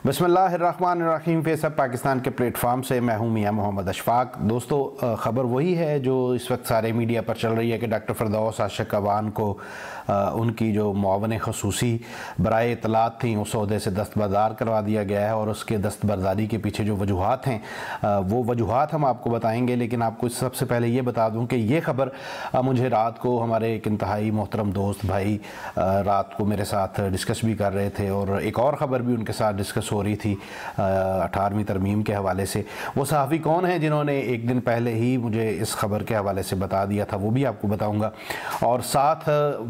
بسم اللہ الرحمن الرحیم۔ فیس اب پاکستان کے پلیٹ فارم سے میں ہوں میاں محمد اشفاق۔ دوستو، خبر وہی ہے جو اس وقت سارے میڈیا پر چل رہی ہے کہ ڈاکٹر فردوس عاشق اعوان کو ان کی جو معاون خصوصی برائے اطلاعات تھیں اس عہدے سے دستبردار کروا دیا گیا ہے، اور اس کے دستبرداری کے پیچھے جو وجوہات ہیں وہ وجوہات ہم آپ کو بتائیں گے۔ لیکن آپ کو سب سے پہلے یہ بتا دوں کہ یہ خبر مجھے رات کو ہمارے ایک انتہائی محترم دوست بھائی رات کو میرے ساتھ ڈسکس بھی کر رہے تھے، اور ایک اور خبر بھی ان کے ساتھ ڈسکس ہو رہی تھی 18ویں ترمیم کے حوالے سے۔ وہ صحافی کون ہیں جنہوں نے ایک دن پہلے ہی مجھے اس خبر کے حوالے سے بتا دیا تھا، وہ بھی آپ کو بتاؤں گا، اور ساتھ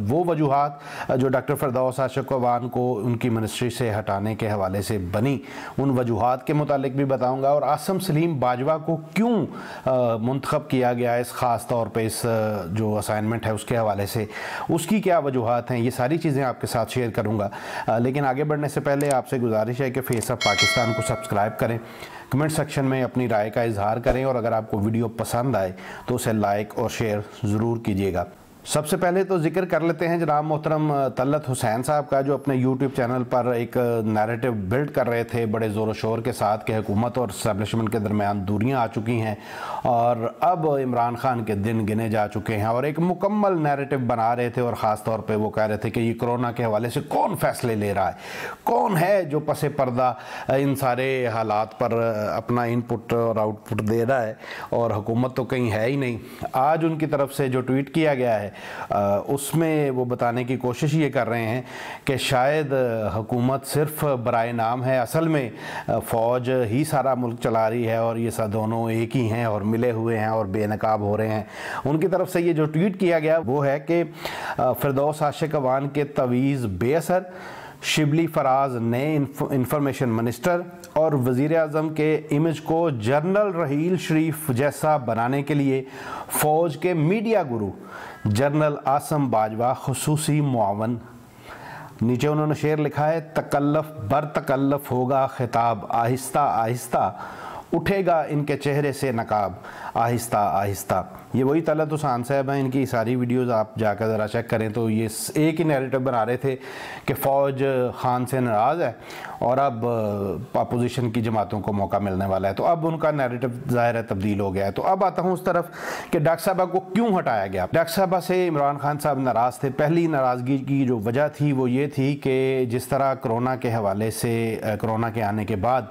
وہ وجوہات جو ڈاکٹر فردوس عاشق اعوان کو ان کی منسٹری سے ہٹانے کے حوالے سے بنی ان وجوہات کے متعلق بھی بتاؤں گا، اور عاصم سلیم باجوہ کو کیوں منتخب کیا گیا اس خاص طور پہ اس جو اسائنمنٹ ہے اس کے حوالے سے، اس کی کیا وجوہات ہیں، یہ ساری چیزیں آپ کے ساتھ شیئر کروں گا۔ لیکن آگے بڑھنے سے پہلے آپ سے گزارش ہے کہ فیس اب پاکستان کو سبسکرائب کریں، کمنٹ سیکشن میں اپنی رائے کا اظہار کریں، اور اگر آپ کو ویڈیو پسند آئے تو اسے لائک اور شیئر ضرور کیجیے گا۔ سب سے پہلے تو ذکر کر لیتے ہیں جناب محترم طلعت حسین صاحب کا، جو اپنے یوٹیوب چینل پر ایک نیریٹو بلڈ کر رہے تھے بڑے زور و شور کے ساتھ کہ حکومت اور اسٹیبلشمنٹ کے درمیان دوریاں آ چکی ہیں اور اب عمران خان کے دن گنے جا چکے ہیں، اور ایک مکمل نیریٹو بنا رہے تھے، اور خاص طور پہ وہ کہہ رہے تھے کہ یہ کرونا کے حوالے سے کون فیصلے لے رہا ہے، کون ہے جو پس پردہ ان سارے حالات پر اپنا ان پٹ اور آؤٹ پٹ دے رہا ہے، اور حکومت تو کہیں ہے ہی نہیں۔ آج ان کی طرف سے جو ٹویٹ کیا گیا ہے اس میں وہ بتانے کی کوشش یہ کر رہے ہیں کہ شاید حکومت صرف برائے نام ہے، اصل میں فوج ہی سارا ملک چلا رہی ہے، اور یہ دونوں ایک ہی ہیں اور ملے ہوئے ہیں اور بے نقاب ہو رہے ہیں۔ ان کی طرف سے یہ جو ٹویٹ کیا گیا وہ ہے کہ فردوس عاشق اعوان کے تویز بے اثر، شبلی فراز نئے انفارمیشن منسٹر، اور وزیر اعظم کے امیج کو جنرل رحیل شریف جیسا بنانے کے لیے فوج کے میڈیا گرو جنرل عاصم باجوہ خصوصی معاون۔ نیچے انہوں نے شعر لکھا ہے، تکلف بر تکلف ہوگا خطاب، آہستہ آہستہ اٹھے گا ان کے چہرے سے نقاب، آہستہ آہستہ۔ یہ وہی طلعت حسین صاحب ہیں، ان کی ساری ویڈیوز آپ جا کر ذرا چیک کریں تو یہ ایک ہی نیریٹو بنا رہے تھے کہ فوج خان سے ناراض ہے اور اب اپوزیشن کی جماعتوں کو موقع ملنے والا ہے، تو اب ان کا نیریٹو ظاہر ہے تبدیل ہو گیا ہے۔ تو اب آتا ہوں اس طرف کہ ڈاکٹر صاحبہ کو کیوں ہٹایا گیا۔ ڈاکٹر صاحبہ سے عمران خان صاحب ناراض تھے۔ پہلی ناراضگی کی جو وجہ تھی وہ یہ تھی کہ جس طرح کرونا کے حوالے سے کرونا کے آنے کے بعد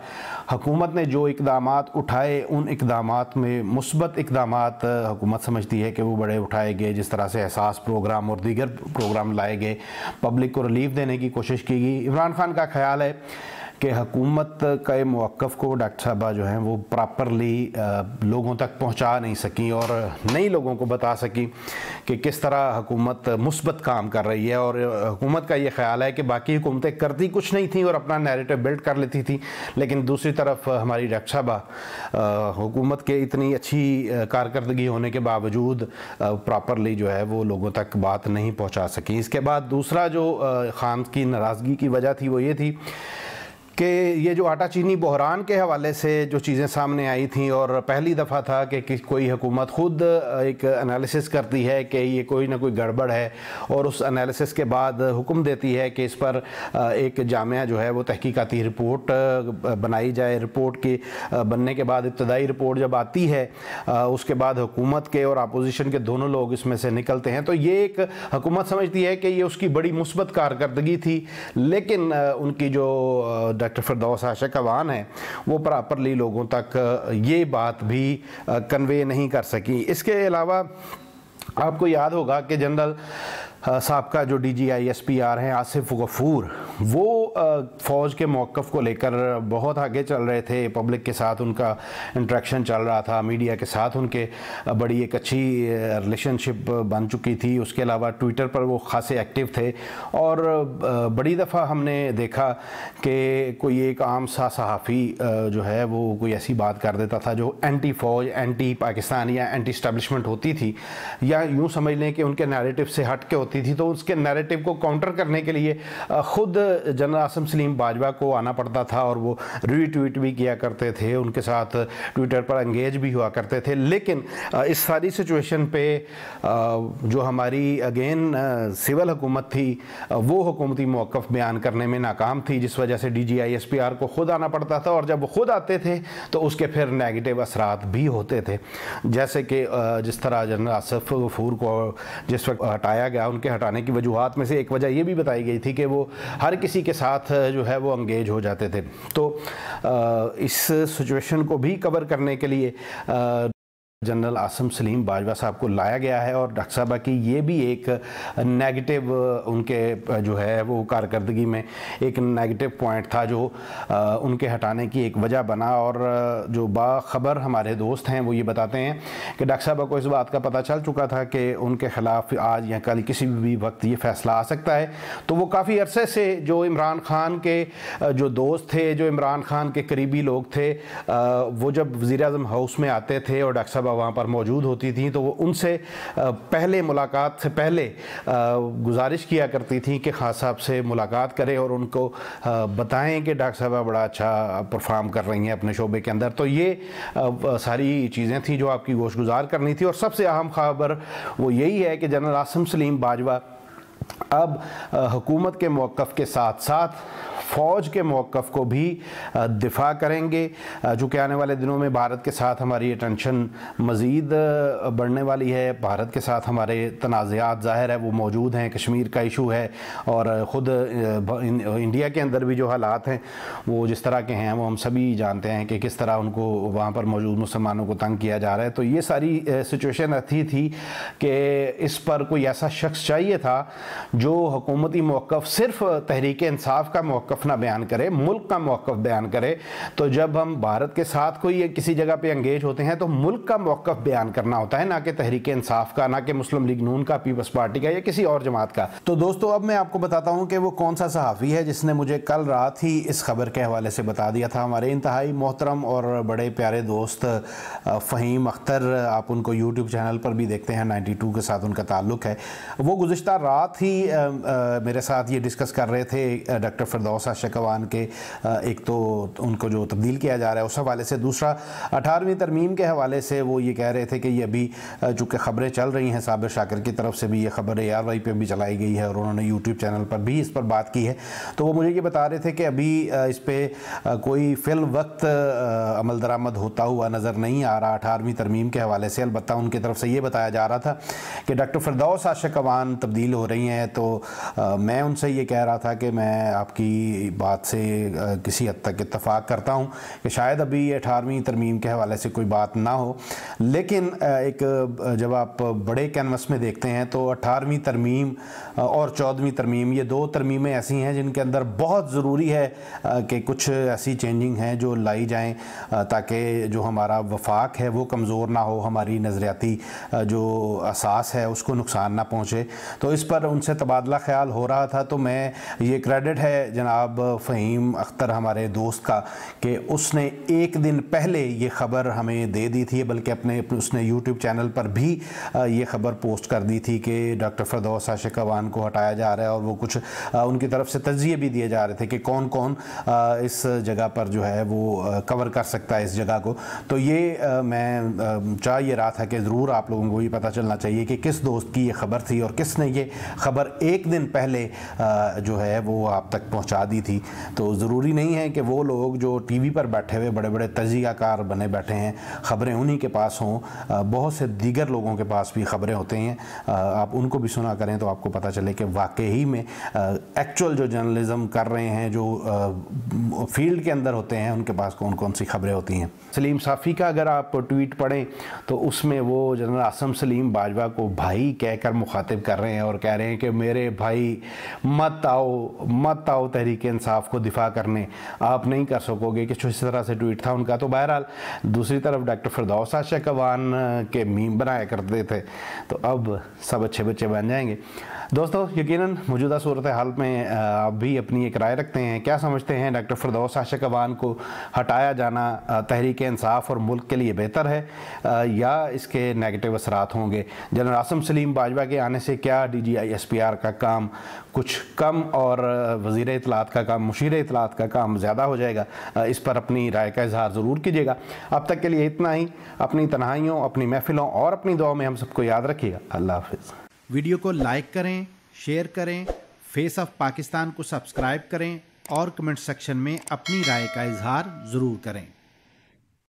حکومت نے جو اقدامات اٹھائے، ان اقدامات میں مثبت اقدامات حکومت سمجھتی ہے کہ وہ بڑے اٹھائے گئے، جس طرح سے احساس پروگرام اور دیگر پروگرام لائے گئے، پبلک کو ریلیف دینے کی کوشش کی گئی۔ عمران خان کا خیال ہے کہ حکومت کا موقف کو ڈاکٹر صاحبہ جو ہیں وہ پراپرلی لوگوں تک پہنچا نہیں سکیں اور نئی لوگوں کو بتا سکیں کہ کس طرح حکومت مثبت کام کر رہی ہے، اور حکومت کا یہ خیال ہے کہ باقی حکومتیں کرتی کچھ نہیں تھیں اور اپنا نیریٹو بلڈ کر لیتی تھیں، لیکن دوسری طرف ہماری ڈاکٹر صاحبہ حکومت کے اتنی اچھی کارکردگی ہونے کے باوجود پراپرلی جو ہے وہ لوگوں تک بات نہیں پہنچا سکیں۔ اس کے بعد دوسرا جو خان کی ناراضگی کی وجہ تھی وہ یہ تھی کہ یہ جو آٹا چینی بحران کے حوالے سے جو چیزیں سامنے آئی تھیں، اور پہلی دفعہ تھا کہ کوئی حکومت خود ایک انالیسس کرتی ہے کہ یہ کوئی نہ کوئی گڑبڑ ہے، اور اس انالیسس کے بعد حکم دیتی ہے کہ اس پر ایک جامعہ جو ہے وہ تحقیقاتی رپورٹ بنائی جائے۔ رپورٹ کے بننے کے بعد ابتدائی رپورٹ جب آتی ہے اس کے بعد حکومت کے اور اپوزیشن کے دونوں لوگ اس میں سے نکلتے ہیں، تو یہ ایک حکومت سمجھتی ہے کہ یہ اس کی بڑی مثبت کارکردگی تھی، لیکن ان کی جو ڈاکٹر فردوس عاشق اعوان ہیں وہ پراپرلی لوگوں تک یہ بات بھی کنوے نہیں کر سکی۔ اس کے علاوہ آپ کو یاد ہوگا کہ جنرل سابقہ جو D G I S P R ہیں آصف غفور، وہ فوج کے موقف کو لے کر بہت آگے چل رہے تھے، پبلک کے ساتھ ان کا انٹریکشن چل رہا تھا، میڈیا کے ساتھ ان کے بڑی ایک اچھی ریلیشن شپ بن چکی تھی۔ اس کے علاوہ ٹویٹر پر وہ خاصے ایکٹیو تھے، اور بڑی دفعہ ہم نے دیکھا کہ کوئی ایک عام سا صحافی جو ہے وہ کوئی ایسی بات کر دیتا تھا جو اینٹی فوج، اینٹی پاکستان یا اینٹی اسٹیبلشمنٹ ہوتی تھی، یا یوں سمجھ لیں کہ ان کے نیریٹو سے ہٹ کے ہوتی تھی، تو اس کے نیریٹو کو کاؤنٹر کرنے کے لیے خود جنرل आसम सलीम बाजवा को आना पड़ता था और वो रीट्वीट भी किया करते थे, उनके साथ ट्विटर पर एंगेज भी हुआ करते थे। लेकिन इस सारी सिचुएशन पे जो हमारी अगेन सिविल हुकूमत थी वो हुकूमती मौक़िफ़ बयान करने में नाकाम थी, जिस वजह से DGI-SPR को ख़ुद आना पड़ता था, और जब वो ख़ुद आते थे तो उसके फिर नेगेटिव असरात भी होते थे। जैसे कि जिस तरह जनरल आसिफ गफूर को जिस वक्त हटाया गया, उनके हटाने की वजूहात में से एक वजह ये भी बताई गई थी कि वो हर किसी के साथ जो है वो एंगेज हो जाते थे। तो इस सिचुएशन को भी कवर करने के लिए जनरल आसम सलीम बाजवा साहब को लाया गया है, और डॉक्टर साहबा की ये भी एक नेगेटिव उनके जो है वो कारकर्दगी में एक नेगेटिव पॉइंट था जो उनके हटाने की एक वजह बना। और जो बाखबर हमारे दोस्त हैं वो ये बताते हैं कि डॉक्टर साहबा को इस बात का पता चल चुका था कि उनके ख़िलाफ़ आज या कल किसी भी वक्त ये फ़ैसला आ सकता है। तो वो काफ़ी अरसे से जो इमरान खान के जो दोस्त थे, जो इमरान खान के करीबी लोग थे, वो जब वज़ीर-ए-आज़म हाउस में आते थे और डॉक्टर साहबा वहाँ पर मौजूद होती थी तो वो उनसे पहले मुलाकात से पहले गुजारिश किया करती थी कि खान साहब से मुलाकात करें और उनको बताएं कि डॉक्टर साहबा बड़ा अच्छा परफॉर्म कर रही हैं अपने शोबे के अंदर। तो ये सारी चीज़ें थी जो आपकी गोशगुजार करनी थी। और सबसे अहम खबर वो यही है कि जनरल आसिम सलीम बाजवा अब हुकूमत के मौक़िफ़ के साथ साथ फ़ौज के मौक़िफ़ को भी दिफा करेंगे, जो कि आने वाले दिनों में भारत के साथ हमारी टेंशन मज़ीद बढ़ने वाली है। भारत के साथ हमारे तनाज़ात ज़ाहिर है वो मौजूद हैं, कश्मीर का इशू है, और ख़ुद इंडिया के अंदर भी जो हालात हैं वो जिस तरह के हैं वो हम सभी जानते हैं कि किस तरह उनको वहाँ पर मौजूद मुसलमानों को तंग किया जा रहा है। तो ये सारी सिचुएशन ऐसी थी कि इस पर कोई ऐसा शख्स चाहिए था जो हुकूमती मौक़िफ़ सिर्फ तहरीक इंसाफ का मौक़िफ़ ना बयान करे, मुल्क का मौक़िफ़ बयान करे। तो जब हम भारत के साथ कोई किसी जगह पे एंगेज होते हैं तो मुल्क का मौक़िफ़ बयान करना होता है, ना कि तहरीक इंसाफ का, ना कि मुस्लिम लीग नून का, पीपल्स पार्टी का या किसी और जमात का। तो दोस्तों अब मैं आपको बताता हूँ कि वो कौन सा सहाफ़ी है जिसने मुझे कल रात ही इस खबर के हवाले से बता दिया था। हमारे इंतहाई मोहतरम और बड़े प्यारे दोस्त फ़हीम अख्तर, आप उनको यूट्यूब चैनल पर भी देखते हैं, 92 के साथ उनका ताल्लुक़ है। वो गुज़िश्ता रात ही मेरे साथ ये डिस्कस कर रहे थे डॉक्टर फिरदौस आशिक अवान के, एक तो उनको जो तब्दील किया जा रहा है उस हवाले से, दूसरा 18वीं तरमीम के हवाले से। वो ये कह रहे थे कि ये अभी चूँकि ख़बरें चल रही हैं, साबिर शाकिर की तरफ से भी ये खबर ARY पे भी चलाई गई है और उन्होंने यूट्यूब चैनल पर भी इस पर बात की है। तो वो मुझे ये बता रहे थे कि अभी इस पर कोई फ़िल वक्त अमल दरामद होता हुआ नज़र नहीं आ रहा 18वीं तरमीम के हवाले से। अलबत्ता उनकी तरफ से ये बताया जा रहा था कि डॉक्टर फिरदौस आशिक अवान तब्दील हो रही हैं। तो मैं उनसे ये कह रहा था कि मैं आपकी बात से किसी हद तक इत्तफाक करता हूँ कि शायद अभी 18वीं तरमीम के हवाले से कोई बात ना हो, लेकिन एक जब आप बड़े कैनवस में देखते हैं तो 18वीं तरमीम और 14वीं तरमीम, ये दो तरमीमें ऐसी हैं जिनके अंदर बहुत ज़रूरी है कि कुछ ऐसी चेंजिंग हैं जो लाई जाएँ ताकि जो हमारा वफाक है वो कमज़ोर ना हो, हमारी नज़रियाती जो असास है उसको नुकसान ना पहुँचे। तो इस पर उनसे तबादला ख्याल हो रहा था। तो मैं ये क्रेडिट है जनाब फ़हीम अख्तर हमारे दोस्त का कि उसने एक दिन पहले ये ख़बर हमें दे दी थी, बल्कि उसने यूट्यूब चैनल पर भी ये ख़बर पोस्ट कर दी थी कि डॉक्टर फिरदौस आशिक अवान को हटाया जा रहा है, और वो कुछ उनकी तरफ से तज़किये भी दिए जा रहे थे कि कौन कौन इस जगह पर जो है वो कवर कर सकता है इस जगह को। तो ये मैं चाह ये रहा था कि ज़रूर आप लोगों को ये पता चलना चाहिए कि किस दोस्त की ये खबर थी और किसने ये खबर एक दिन पहले जो है वो आप तक पहुंचा दी थी। तो ज़रूरी नहीं है कि वो लोग जो टीवी पर बैठे हुए बड़े बड़े तजियाकार बने बैठे हैं ख़बरें उन्हीं के पास हों, बहुत से दीगर लोगों के पास भी ख़बरें होते हैं। आप उनको भी सुना करें तो आपको पता चले कि वाकई में एक्चुअल जो जर्नलिज़म कर रहे हैं, जो फील्ड के अंदर होते हैं, उनके पास कौन कौन सी खबरें होती हैं। सलीम साफ़ी का अगर आप ट्वीट पढ़ें तो उसमें वो जनरल आसिम सलीम बाजवा को भाई कहकर मुखातिब कर रहे हैं और कह रहे हैं कि मेरे भाई मत आओ तहरीक इंसाफ को दिफा करने, आप नहीं कर सकोगे, कि इस तरह से ट्वीट था उनका। तो बहरहाल दूसरी तरफ डॉक्टर फिरदौस आशिक अवान के मीम बनाया करते थे, तो अब सब अच्छे बच्चे बन जाएंगे। दोस्तों यकीनन मौजूदा सूरत हाल में आप भी अपनी एक राय रखते हैं, क्या समझते हैं डॉक्टर फिरदौस आशिक अवान को हटाया जाना तहरीक इंसाफ और मुल्क के लिए बेहतर है या इसके नेगेटिव असरात होंगे? जनरल आसिम सलीम बाजवा के आने से क्या DGI-SPR SPR का काम कुछ कम और वज़ीर इत्तलात का काम, मुशीर इत्तलात का काम ज़्यादा हो जाएगा। इस पर अपनी राय का इजहार ज़रूर कीजिएगा। अब तक के लिए इतना ही। अपनी तन्हाइयों, अपनी महफिलों और अपनी दुआ में हम सबको याद रखिएगा। अल्लाह हाफ़िज़। वीडियो को लाइक करें, शेयर करें, फेस ऑफ पाकिस्तान को सब्सक्राइब करें और कमेंट सेक्शन में अपनी राय का इजहार ज़रूर करें।